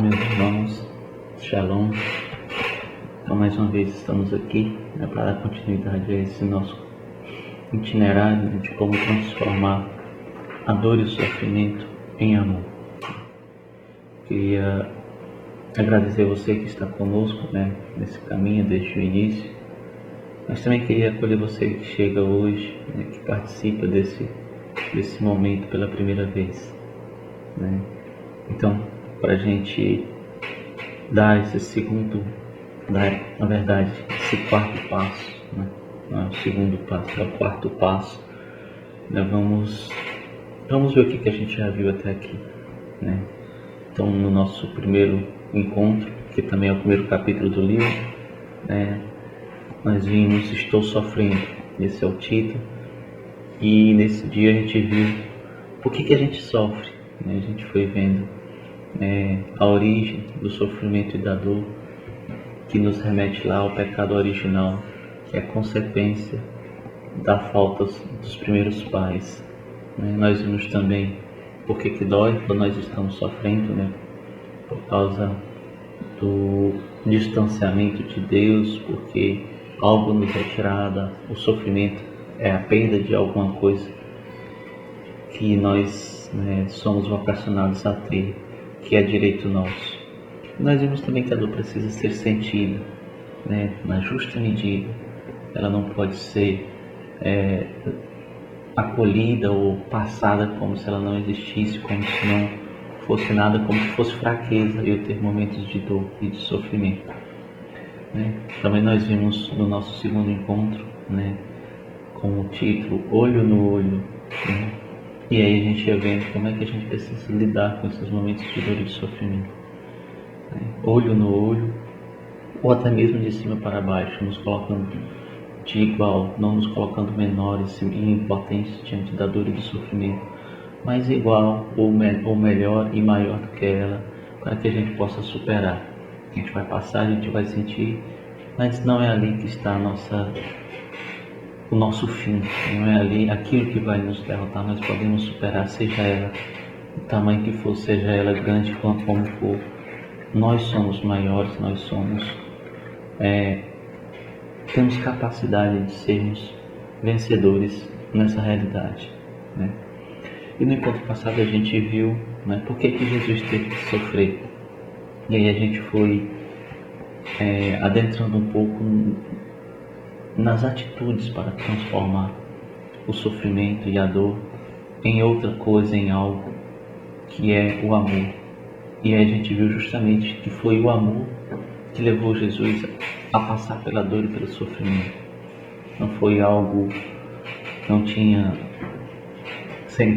meus irmãos, Shalom. Então, mais uma vez estamos aqui, para dar continuidade a esse nosso itinerário de como transformar a dor e o sofrimento em amor. Queria agradecer a você que está conosco, nesse caminho desde o início, mas também queria acolher você que chega hoje, que participa desse momento pela primeira vez. Então, para a gente dar esse esse quarto passo, não é o segundo passo, é o quarto passo, vamos ver o que a gente já viu até aqui. Então, no nosso primeiro encontro, que também é o primeiro capítulo do livro, nós vimos Estou Sofrendo, esse é o título, e nesse dia a gente viu por que a gente sofre. A gente foi vendo a origem do sofrimento e da dor, que nos remete lá ao pecado original, que é a consequência da falta dos primeiros pais. Nós vimos também por que dói quando nós estamos sofrendo, por causa do distanciamento de Deus, porque algo nos é tirado. O sofrimento é a perda de alguma coisa que nós somos vocacionados a ter, que é direito nosso. Nós vimos também que a dor precisa ser sentida, na justa medida. Ela não pode ser acolhida ou passada como se ela não existisse, como se não fosse nada, como se fosse fraqueza eu ter momentos de dor e de sofrimento. Também nós vimos no nosso segundo encontro, com o título Olho no Olho, e aí a gente ia vendo como é que a gente precisa lidar com esses momentos de dor e de sofrimento. Olho no olho, ou até mesmo de cima para baixo, nos colocando de igual, não nos colocando menores e impotentes diante da dor e do sofrimento, mas igual ou melhor e maior do que ela, para que a gente possa superar. A gente vai passar, a gente vai sentir, mas não é ali que está o nosso fim, não é ali aquilo que vai nos derrotar. Nós podemos superar, seja ela o tamanho que for, seja ela grande como for. Nós somos maiores, nós somos, temos capacidade de sermos vencedores nessa realidade. E no encontro passado a gente viu por que Jesus teve que sofrer. E aí a gente foi adentrando um pouco nas atitudes para transformar o sofrimento e a dor em outra coisa, em algo que é o amor. E aí a gente viu justamente que foi o amor que levou Jesus a passar pela dor e pelo sofrimento. Não foi algo, não tinha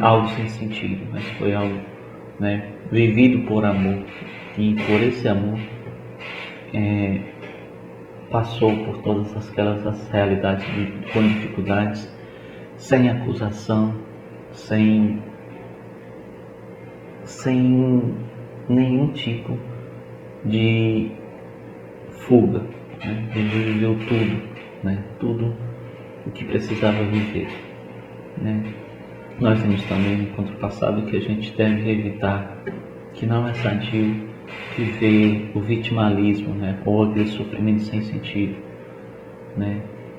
algo sem sentido, mas foi algo vivido por amor. E por esse amor passou por todas aquelas realidades com dificuldades, sem acusação, sem nenhum tipo de fuga. Ele viveu tudo o que precisava viver. Nós vimos também no encontro passado que a gente deve evitar, que não é sadio viver o vitimalismo, ou aquele sofrimento sem sentido,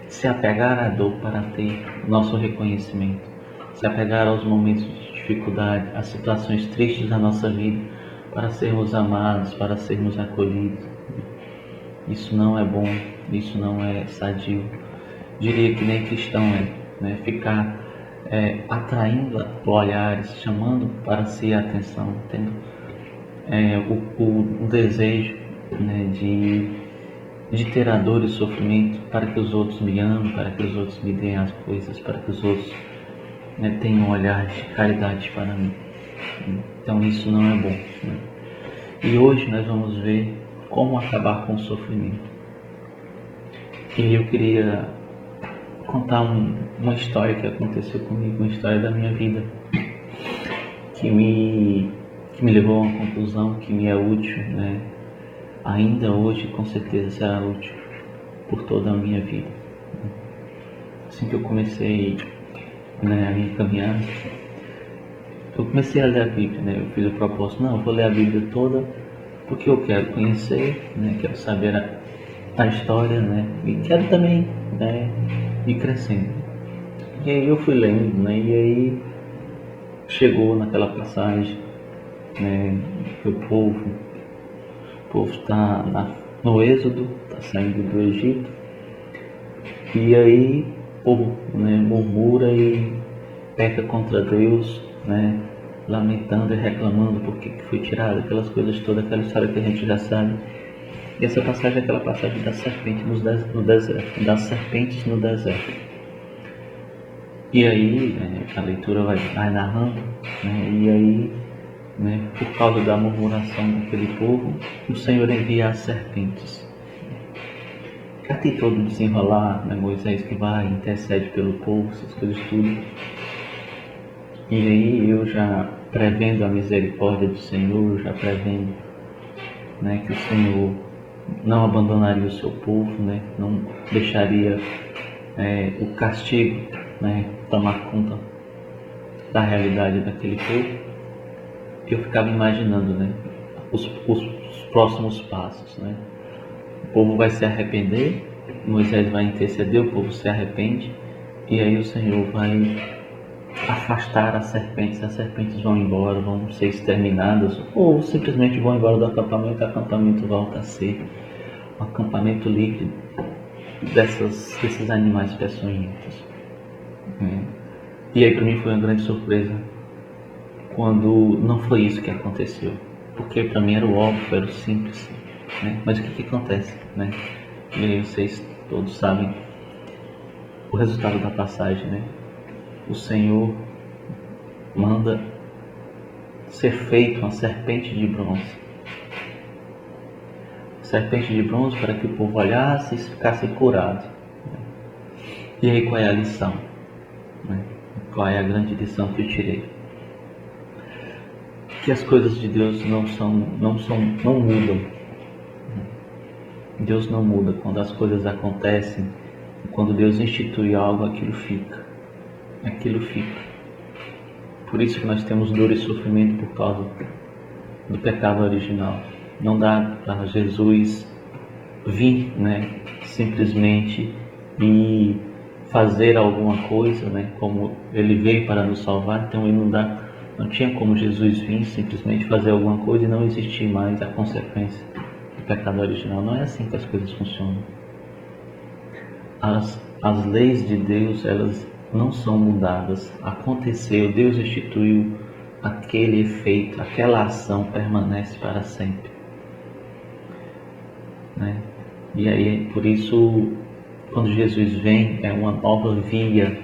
se apegar à dor para ter nosso reconhecimento, se apegar aos momentos de dificuldade, às situações tristes da nossa vida, para sermos amados, para sermos acolhidos. Isso não é bom, isso não é sadio. Diria que nem cristão ficar atraindo olhares, chamando para si a atenção, tendo o desejo de ter a dor e o sofrimento para que os outros me amem, para que os outros me deem as coisas, para que os outros tenham um olhar de caridade para mim. Então isso não é bom. E hoje nós vamos ver como acabar com o sofrimento. E eu queria contar uma história que aconteceu comigo, uma história da minha vida, que me levou a uma conclusão que me é útil, ainda hoje com certeza será útil por toda a minha vida. Assim que eu comecei a minha caminhada, eu comecei a ler a Bíblia, eu fiz o propósito, eu vou ler a Bíblia toda porque eu quero conhecer, né? Quero saber a história, né? E quero também, né, ir crescendo. E aí eu fui lendo, né? E aí chegou naquela passagem, né? Que o povo está no êxodo, está saindo do Egito. E aí o povo, né, murmura e peca contra Deus, né? Lamentando e reclamando porque que foi tirado, aquelas coisas todas, aquela história que a gente já sabe. E essa passagem é aquela passagem da serpente no deserto, das serpentes no deserto. E aí, né, a leitura vai narrando, né, e aí, né, por causa da murmuração daquele povo, o Senhor envia as serpentes. Aqui todo desenrolar, né, Moisés que vai, intercede pelo povo, essas coisas tudo. E aí eu já prevendo a misericórdia do Senhor, já prevendo, né, que o Senhor não abandonaria o seu povo, né, não deixaria o castigo, né, tomar conta da realidade daquele povo. Eu ficava imaginando, né, os próximos passos, né. O povo vai se arrepender, Moisés vai interceder, o povo se arrepende, e aí o Senhor vai afastar as serpentes vão embora, vão ser exterminadas, ou simplesmente vão embora do acampamento, o acampamento volta a ser um acampamento livre desses animais peçonhentos. E aí para mim foi uma grande surpresa quando não foi isso que aconteceu, porque para mim era o óbvio, era o simples, né? Mas o que acontece, né? E aí vocês todos sabem o resultado da passagem, né? O Senhor manda ser feito uma serpente de bronze. Serpente de bronze para que o povo olhasse e ficasse curado. E aí qual é a lição? Qual é a grande lição que eu tirei? Que as coisas de Deus não mudam. Deus não muda. Quando as coisas acontecem, quando Deus institui algo, aquilo fica. Por isso que nós temos dor e sofrimento por causa do pecado original. Não dá para Jesus vir, né, simplesmente e fazer alguma coisa, né, como ele veio para nos salvar. Então ele não tinha como Jesus vir simplesmente fazer alguma coisa e não existir mais a consequência do pecado original. Não é assim que as coisas funcionam. As leis de Deus, elas não são mudadas. Aconteceu, Deus instituiu aquele efeito, aquela ação permanece para sempre, né? E aí, por isso, quando Jesus vem, é uma nova via,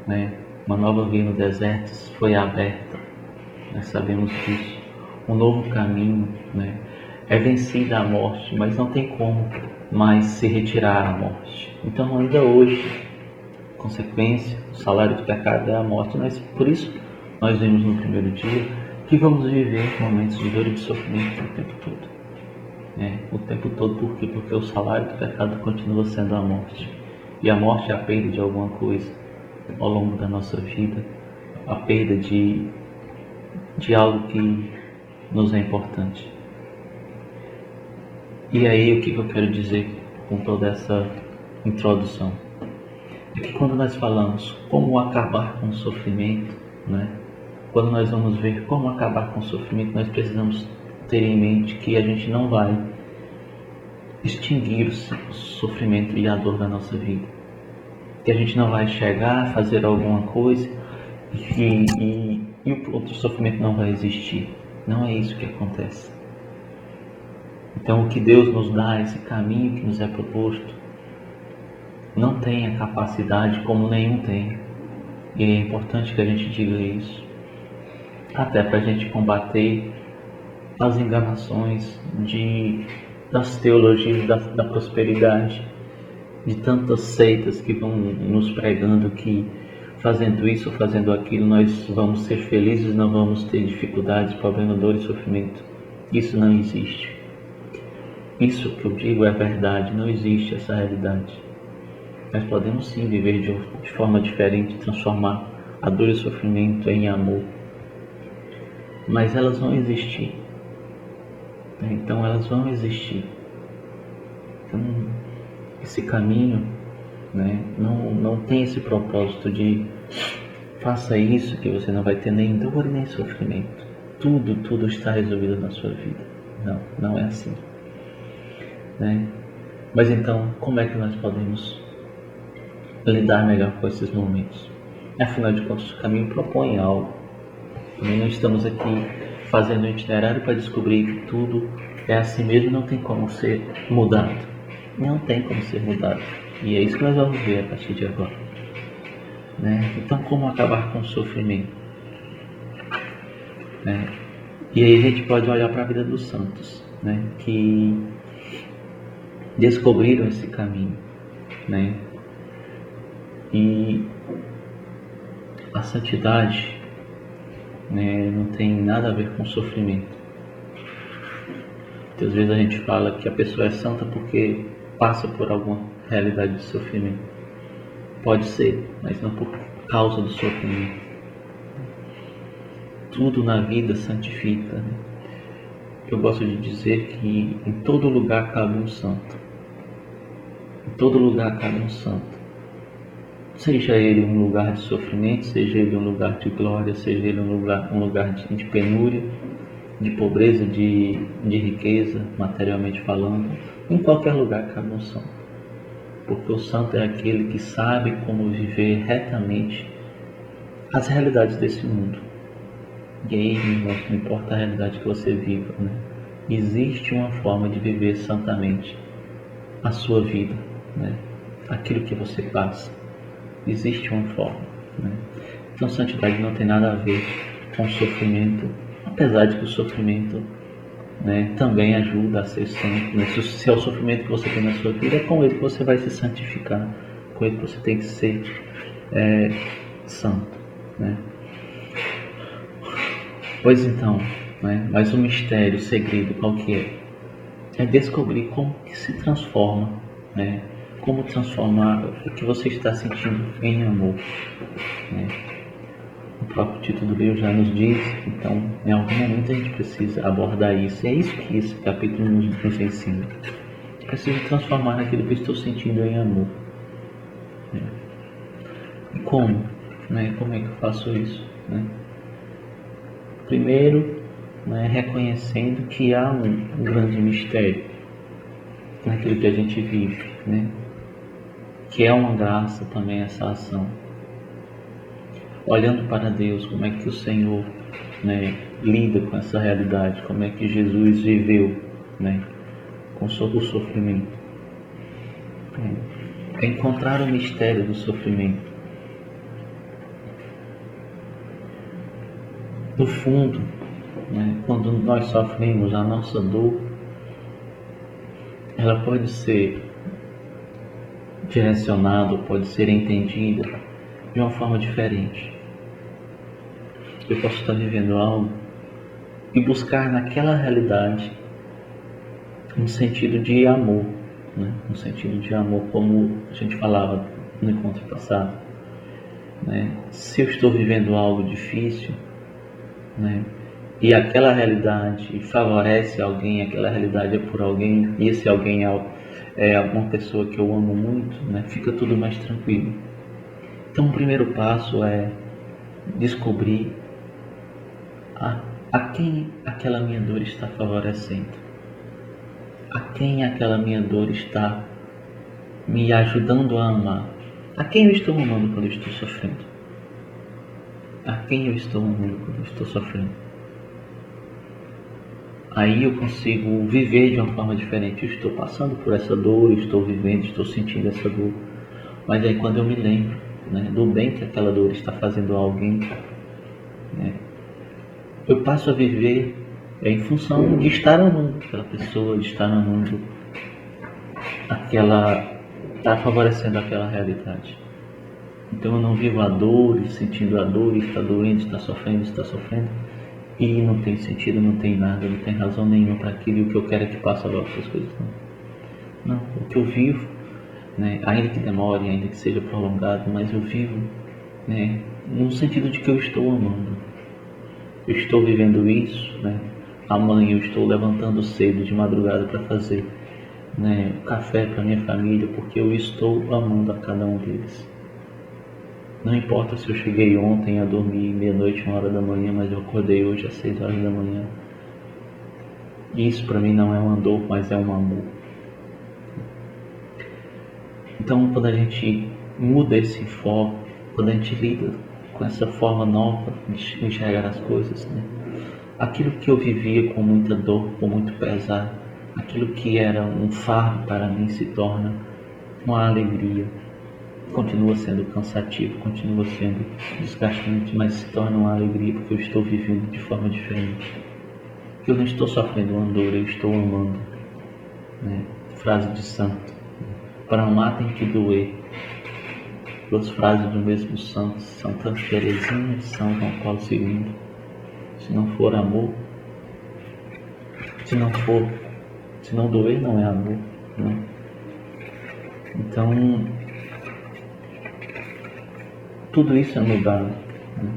né? Uma nova via no deserto foi aberta, nós sabemos disso. Um novo caminho, né? É vencida a morte, mas não tem como mais se retirar a morte. Então, ainda hoje, consequência, o salário do pecado é a morte. Por isso, nós vimos no primeiro dia que vamos viver momentos de dor e de sofrimento o tempo todo. O tempo todo, por quê? Porque o salário do pecado continua sendo a morte. E a morte é a perda de alguma coisa ao longo da nossa vida, a perda de algo que nos é importante. E aí, o que eu quero dizer com toda essa introdução? É que quando nós falamos como acabar com o sofrimento, né? Quando nós vamos ver como acabar com o sofrimento, nós precisamos ter em mente que a gente não vai extinguir o sofrimento e a dor da nossa vida. Que a gente não vai chegar a fazer alguma coisa e o outro sofrimento não vai existir. Não é isso que acontece. Então o que Deus nos dá, esse caminho que nos é proposto, não tem a capacidade como nenhum tem. E é importante que a gente diga isso, até para a gente combater as enganações das teologias da prosperidade, de tantas seitas que vão nos pregando que fazendo isso ou fazendo aquilo nós vamos ser felizes, não vamos ter dificuldades, problema, dor e sofrimento. Isso não existe. Isso que eu digo é verdade, não existe essa realidade. Nós podemos sim viver de forma diferente, transformar a dor e o sofrimento em amor, mas elas vão existir. né? Então elas vão existir. Então, esse caminho, né, não tem esse propósito de faça isso que você não vai ter nem dor nem sofrimento. Tudo está resolvido na sua vida. Não é assim, né? Mas então, como é que nós podemos lidar melhor com esses momentos? Afinal de contas, o caminho propõe algo. Também não estamos aqui fazendo um itinerário para descobrir que tudo é assim mesmo, não tem como ser mudado. Não tem como ser mudado. E é isso que nós vamos ver a partir de agora, né? Então, como acabar com o sofrimento, né? E aí a gente pode olhar para a vida dos santos, né? Que descobriram esse caminho, né? E a santidade, né, não tem nada a ver com sofrimento. Muitas vezes a gente fala que a pessoa é santa porque passa por alguma realidade de sofrimento. Pode ser, mas não por causa do sofrimento. Tudo na vida santifica, né? Eu gosto de dizer que em todo lugar cabe um santo. Em todo lugar cabe um santo. Seja ele um lugar de sofrimento, seja ele um lugar de glória, seja ele um lugar de penúria, de pobreza, de riqueza, materialmente falando. Em qualquer lugar cabe um santo. Porque o santo é aquele que sabe como viver retamente as realidades desse mundo. E aí, não importa a realidade que você viva, né? Existe uma forma de viver santamente a sua vida, né? Aquilo que você passa. Existe uma forma, né? Então, santidade não tem nada a ver com sofrimento, apesar de que o sofrimento, né, também ajuda a ser santo, né? Se é o sofrimento que você tem na sua vida, é com ele que você vai se santificar, com ele que você tem que ser santo, né? Pois então, né, mas o mistério, o segredo, qual que é? É descobrir como que se transforma, né? Como transformar o que você está sentindo em amor, né? O próprio título do livro já nos diz, então em algum momento a gente precisa abordar isso. E é isso que esse capítulo nos ensina. Eu preciso transformar naquilo que eu estou sentindo em amor, né? E como? Né? Como é que eu faço isso, né? Primeiro, né, reconhecendo que há um grande mistério naquilo que a gente vive, né? Que é uma graça também essa ação. Olhando para Deus, como é que o Senhor, né, lida com essa realidade, como é que Jesus viveu, né, com o sofrimento. É encontrar o mistério do sofrimento. No fundo, né, quando nós sofremos, a nossa dor, ela pode ser direcionada, pode ser entendida de uma forma diferente. Eu posso estar vivendo algo e buscar naquela realidade um sentido de amor, né? Um sentido de amor, como a gente falava no encontro passado, né? Se eu estou vivendo algo difícil, né, e aquela realidade favorece alguém, aquela realidade é por alguém, e esse alguém é uma pessoa que eu amo muito, né, fica tudo mais tranquilo. Então o primeiro passo é descobrir a quem aquela minha dor está favorecendo, a quem aquela minha dor está me ajudando a amar, a quem eu estou amando quando eu estou sofrendo, a quem eu estou amando quando eu estou sofrendo. Aí eu consigo viver de uma forma diferente. Eu estou passando por essa dor, eu estou vivendo, estou sentindo essa dor, mas aí quando eu me lembro, né, do bem que aquela dor está fazendo a alguém, né, eu passo a viver em função de estar amando aquela pessoa, de estar amando estar favorecendo aquela realidade. Então eu não vivo a dor e sentindo a dor, e está doendo, está sofrendo, e não tem sentido, não tem nada, não tem razão nenhuma para aquilo, e o que eu quero é que passe logo essas coisas. Não, o que eu vivo, né, ainda que demore, ainda que seja prolongado, mas eu vivo, né, no sentido de que eu estou amando. Eu estou vivendo isso, né, amanhã eu estou levantando cedo de madrugada para fazer, né, café para minha família, porque eu estou amando a cada um deles. Não importa se eu cheguei ontem a dormir meia-noite, 1 hora da manhã, mas eu acordei hoje às 6 horas da manhã. Isso para mim não é uma dor, mas é um amor. Então, quando a gente muda esse foco, quando a gente lida com essa forma nova de enxergar as coisas, né? Aquilo que eu vivia com muita dor, com muito pesar, aquilo que era um fardo para mim se torna uma alegria. Continua sendo cansativo, continua sendo desgastante, mas se torna uma alegria porque eu estou vivendo de forma diferente. Eu não estou sofrendo uma dor, eu estou amando, né? Frase de santo: para amar tem que doer. Duas frases do mesmo santo, Santa Teresinha de São João Paulo II. Se não for amor, se não doer, não é amor, né? Então, tudo isso é mudado, né?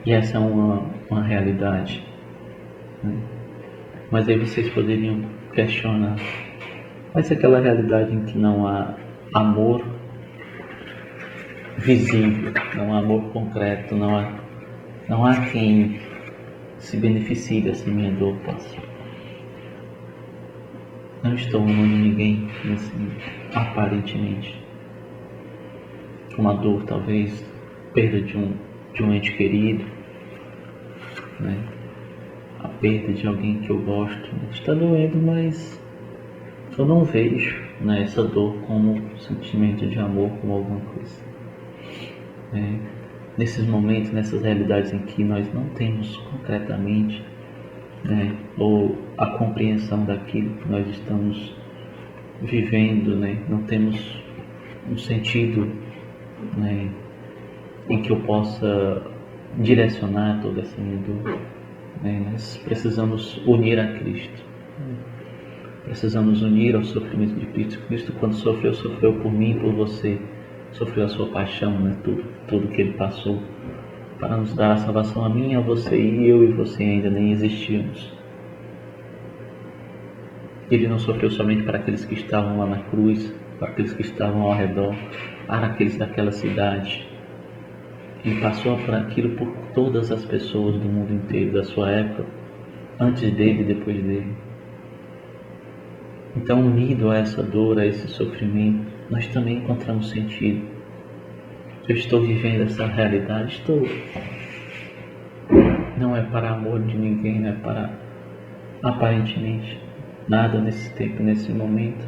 E essa é uma realidade, né? Mas aí vocês poderiam questionar: mas se aquela realidade em que não há amor visível, não há amor concreto, não há quem se beneficie dessa minha dor, Pastor? Não estou amando ninguém, assim, aparentemente. Uma dor, talvez, perda de um ente querido, né? A perda de alguém que eu gosto. Está doendo, mas eu não vejo, né, essa dor como sentimento de amor, como alguma coisa. Nesses momentos, nessas realidades em que nós não temos concretamente, né, ou a compreensão daquilo que nós estamos vivendo, né, não temos um sentido, né, em que eu possa direcionar toda essa minha dor, né, nós precisamos unir a Cristo. Precisamos unir ao sofrimento de Cristo. Cristo, quando sofreu, sofreu por mim e por você. Sofreu a sua paixão, né? Tudo que ele passou para nos dar a salvação a mim e a você. E eu e você ainda nem existíamos. Ele não sofreu somente para aqueles que estavam lá na cruz, para aqueles que estavam ao redor, para aqueles daquela cidade. Ele passou por aquilo por todas as pessoas do mundo inteiro, da sua época, antes dele e depois dele. Então, unido a essa dor, a esse sofrimento, nós também encontramos sentido. Eu estou vivendo essa realidade, estou. Não é para amor de ninguém, não é para, aparentemente, nada nesse tempo, nesse momento.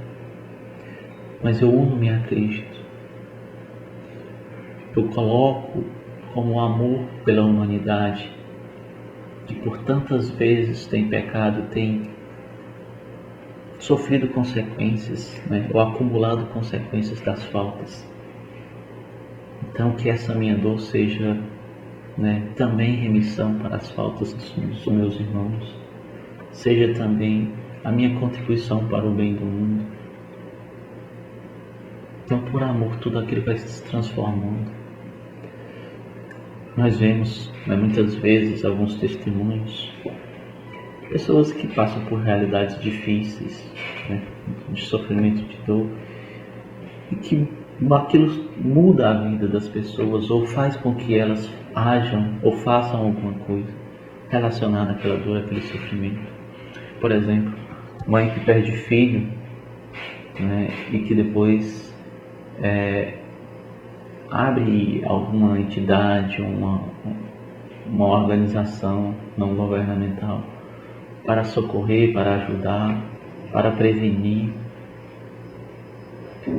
Mas eu uno-me a Cristo. Eu coloco como amor pela humanidade, que por tantas vezes tem pecado, tem sofrido consequências, né, ou acumulado consequências das faltas. Então, que essa minha dor seja, né, também remissão para as faltas dos meus irmãos, seja também a minha contribuição para o bem do mundo. Então, por amor, tudo aquilo vai se transformando. Nós vemos, né, muitas vezes alguns testemunhos, pessoas que passam por realidades difíceis, né, de sofrimento, de dor, e que aquilo muda a vida das pessoas, ou faz com que elas ajam ou façam alguma coisa relacionada àquela dor, àquele sofrimento. Por exemplo, mãe que perde filho, né, e que depois abre alguma entidade, uma organização não governamental para socorrer, para ajudar, para prevenir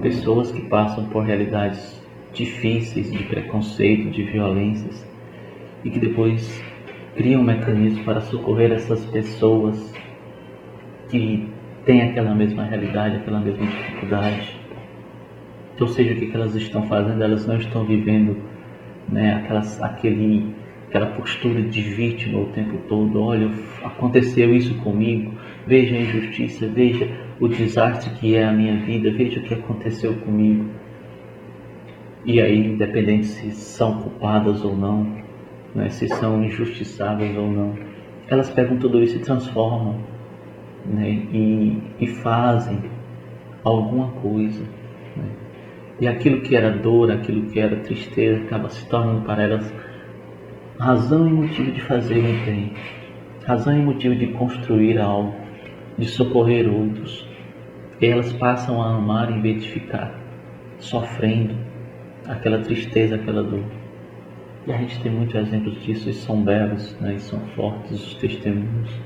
pessoas que passam por realidades difíceis de preconceito, de violências, e que depois criam um mecanismo para socorrer essas pessoas que têm aquela mesma realidade, aquela mesma dificuldade. Ou seja, o que elas estão fazendo? Elas não estão vivendo, né, aquela postura de vítima o tempo todo. Olha, aconteceu isso comigo, veja a injustiça, veja o desastre que é a minha vida, veja o que aconteceu comigo. E aí, independente se são culpadas ou não, né, se são injustiçadas ou não, elas pegam tudo isso e transformam, né? E fazem alguma coisa, né? E aquilo que era dor, aquilo que era tristeza, acaba se tornando para elas razão e motivo de fazer um bem, razão e motivo de construir algo, de socorrer outros. E elas passam a amar em vez de ficar sofrendo aquela tristeza, aquela dor. E a gente tem muitos exemplos disso, e são belos, né? E são fortes os testemunhos.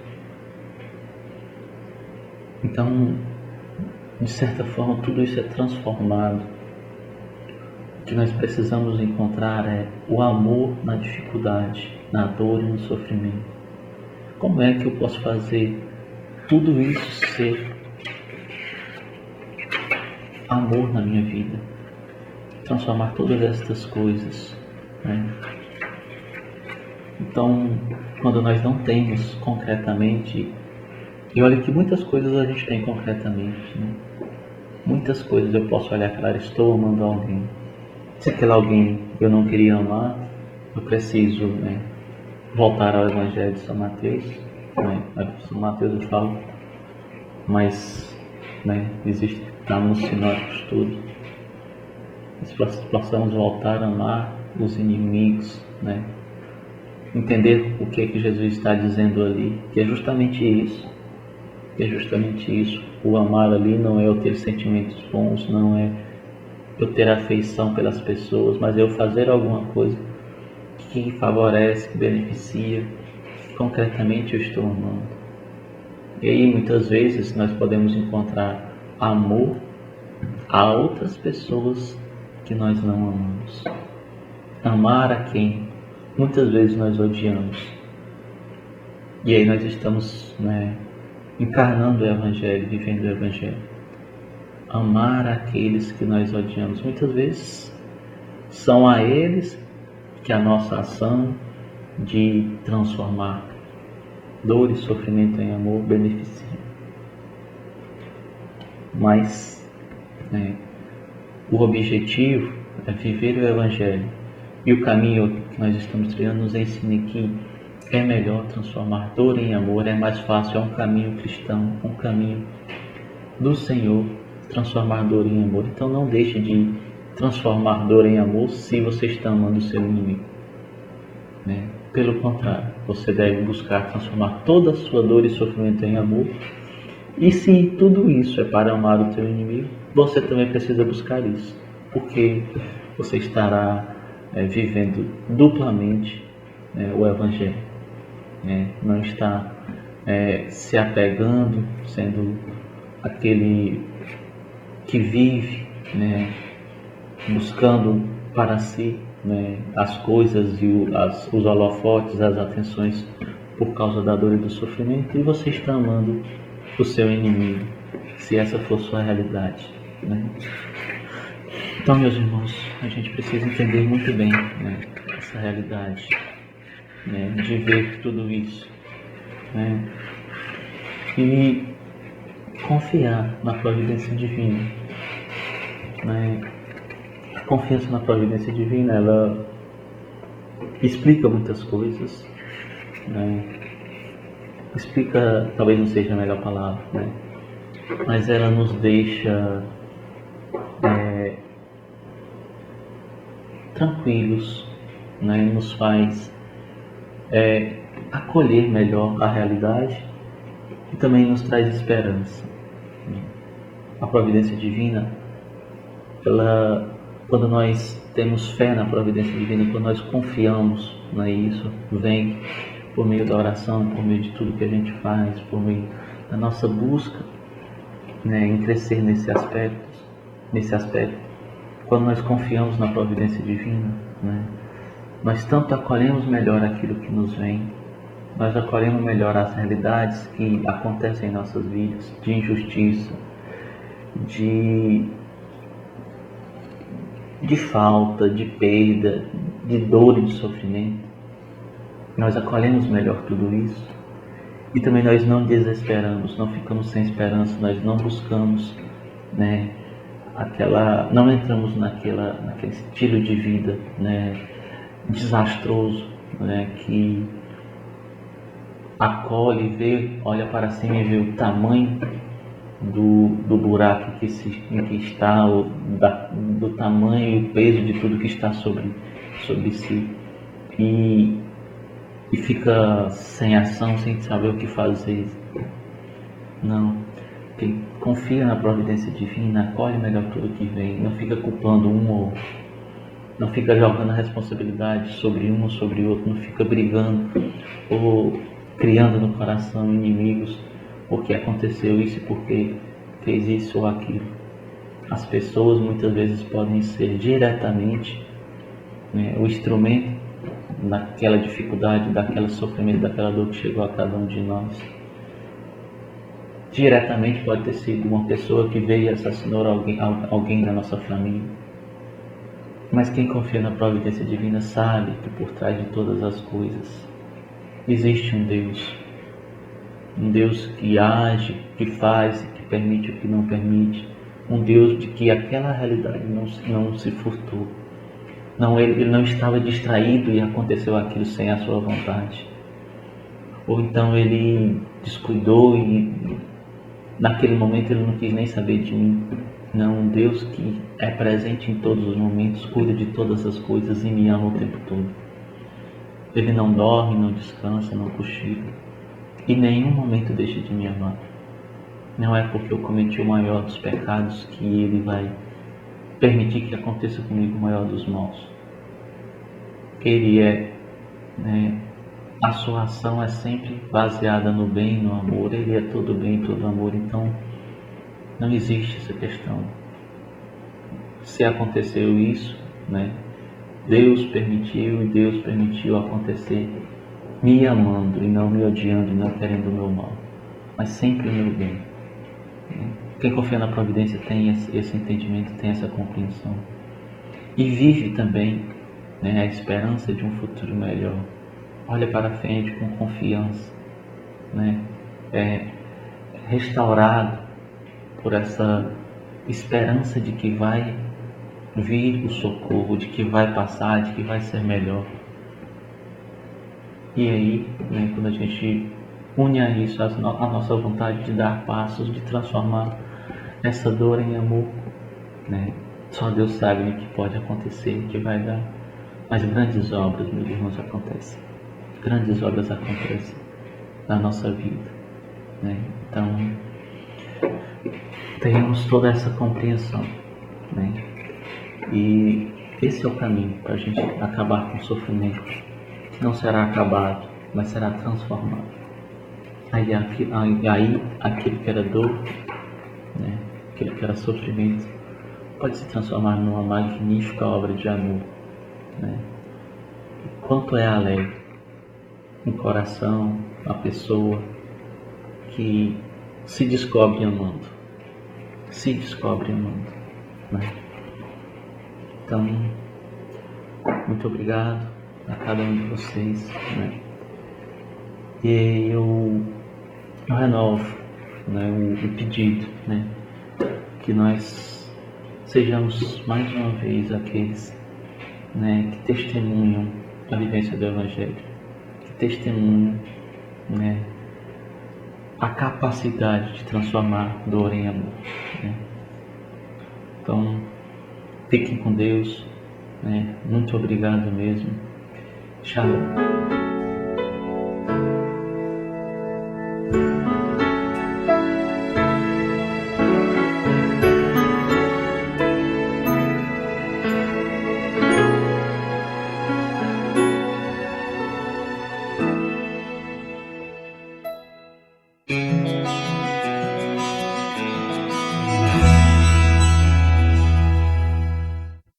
Então, de certa forma, tudo isso é transformado. O que nós precisamos encontrar é o amor na dificuldade, na dor e no sofrimento. Como é que eu posso fazer tudo isso ser amor na minha vida? Transformar todas estas coisas, né? Então, quando nós não temos concretamente, e olha que muitas coisas a gente tem concretamente, né? Muitas coisas eu posso olhar e falar, estou amando alguém. Se aquele alguém eu não queria amar, eu preciso, né, voltar ao Evangelho de São Mateus, né? São Mateus eu falo, mas, né, existe, está nos sinóticos tudo. Nós possamos voltar a amar os inimigos, né? Entender o que é que Jesus está dizendo ali, que é justamente isso. Que é justamente isso. O amar ali não é eu ter sentimentos bons, não é eu ter afeição pelas pessoas, mas é eu fazer alguma coisa que favorece, que beneficia, que concretamente eu estou amando. E aí muitas vezes nós podemos encontrar amor a outras pessoas que nós não amamos. Amar a quem muitas vezes nós odiamos. E aí nós estamos, né, encarnando o Evangelho, vivendo o Evangelho. Amar aqueles que nós odiamos. Muitas vezes são a eles que a nossa ação de transformar dor e sofrimento em amor beneficia. Mas, né, o objetivo é viver o Evangelho. E o caminho que nós estamos trilhando nos ensina que é melhor transformar dor em amor, é mais fácil, é um caminho cristão, um caminho do Senhor, transformar dor em amor. Então não deixe de transformar dor em amor se você está amando o seu inimigo, né? Pelo contrário, você deve buscar transformar toda a sua dor e sofrimento em amor. E se tudo isso é para amar o teu inimigo, você também precisa buscar isso, porque você estará vivendo duplamente o Evangelho. Não está se apegando, sendo aquele que vive, né, buscando para si, né, as coisas e os holofotes, as atenções por causa da dor e do sofrimento, e você está amando o seu inimigo, se essa for sua realidade, né? Então, meus irmãos, a gente precisa entender muito bem, né, essa realidade, né, de ver tudo isso, né, e confiar na providência divina, né? A confiança na providência divina, ela explica muitas coisas, né? Explica, talvez não seja a melhor palavra, né? Mas ela nos deixa tranquilos, né? Nos faz acolher melhor a realidade e também nos traz esperança. A providência divina, ela, quando nós temos fé na providência divina, quando nós confiamos nisso, vem por meio da oração, por meio de tudo que a gente faz, por meio da nossa busca, né, em crescer nesse aspecto. Quando nós confiamos na providência divina, né, nós tanto acolhemos melhor aquilo que nos vem, nós acolhemos melhor as realidades que acontecem em nossas vidas, de injustiça, de falta, de perda, de dor e de sofrimento. Nós acolhemos melhor tudo isso. E também nós não desesperamos, não ficamos sem esperança, nós não buscamos, né, não entramos naquele estilo de vida, né, desastroso, né, que acolhe, vê, olha para cima e vê o tamanho do buraco em que está, do tamanho e o peso de tudo que está sobre si. E fica sem ação, sem saber o que fazer. Não. Quem confia na providência divina, acolhe melhor tudo que vem, não fica culpando um ou outro, não fica jogando a responsabilidade sobre um ou sobre outro, não fica brigando ou criando no coração inimigos porque aconteceu isso e porque fez isso ou aquilo. As pessoas muitas vezes podem ser diretamente, né, o instrumento daquela dificuldade, daquele sofrimento, daquela dor que chegou a cada um de nós. Diretamente pode ter sido uma pessoa que veio e assassinou alguém da nossa família. Mas quem confia na providência divina sabe que por trás de todas as coisas existe um Deus que age, que faz, que permite o que não permite, um Deus de que aquela realidade não se furtou. Não, ele não estava distraído e aconteceu aquilo sem a sua vontade. Ou então ele descuidou e naquele momento ele não quis nem saber de mim. Não, um Deus que é presente em todos os momentos, cuida de todas as coisas e me ama o tempo todo. Ele não dorme, não descansa, não cochila. E em nenhum momento deixa de me amar. Não é porque eu cometi o maior dos pecados que ele vai permitir que aconteça comigo o maior dos maus. Ele a sua ação é sempre baseada no bem, no amor. Ele é todo bem, todo amor. Então não existe essa questão. Se aconteceu isso, Deus permitiu e Deus permitiu acontecer me amando e não me odiando e não querendo o meu mal, mas sempre o meu bem. Quem confia na providência tem esse entendimento, tem essa compreensão e vive também a esperança de um futuro melhor. Olha para frente com confiança, restaurado por essa esperança de que vai vir o socorro, de que vai passar, de que vai ser melhor. E aí, quando a gente une a isso a nossa vontade de dar passos, de transformar essa dor em amor, só Deus sabe o que pode acontecer, o que vai dar. Mas grandes obras, meus irmãos, acontecem. Grandes obras acontecem na nossa vida. Então, tenhamos toda essa compreensão. E esse é o caminho para a gente acabar com o sofrimento. Não será acabado, mas será transformado. Aí aquilo que era dor, aquilo que era sofrimento, pode se transformar numa magnífica obra de amor. Quanto é alegre um coração, uma pessoa que se descobre amando. Então, muito obrigado a cada um de vocês. E eu renovo o pedido, que nós sejamos mais uma vez aqueles que testemunham a vivência do Evangelho, que testemunham a capacidade de transformar dor em amor. Então, fiquem com Deus. Muito obrigado mesmo. Shalom.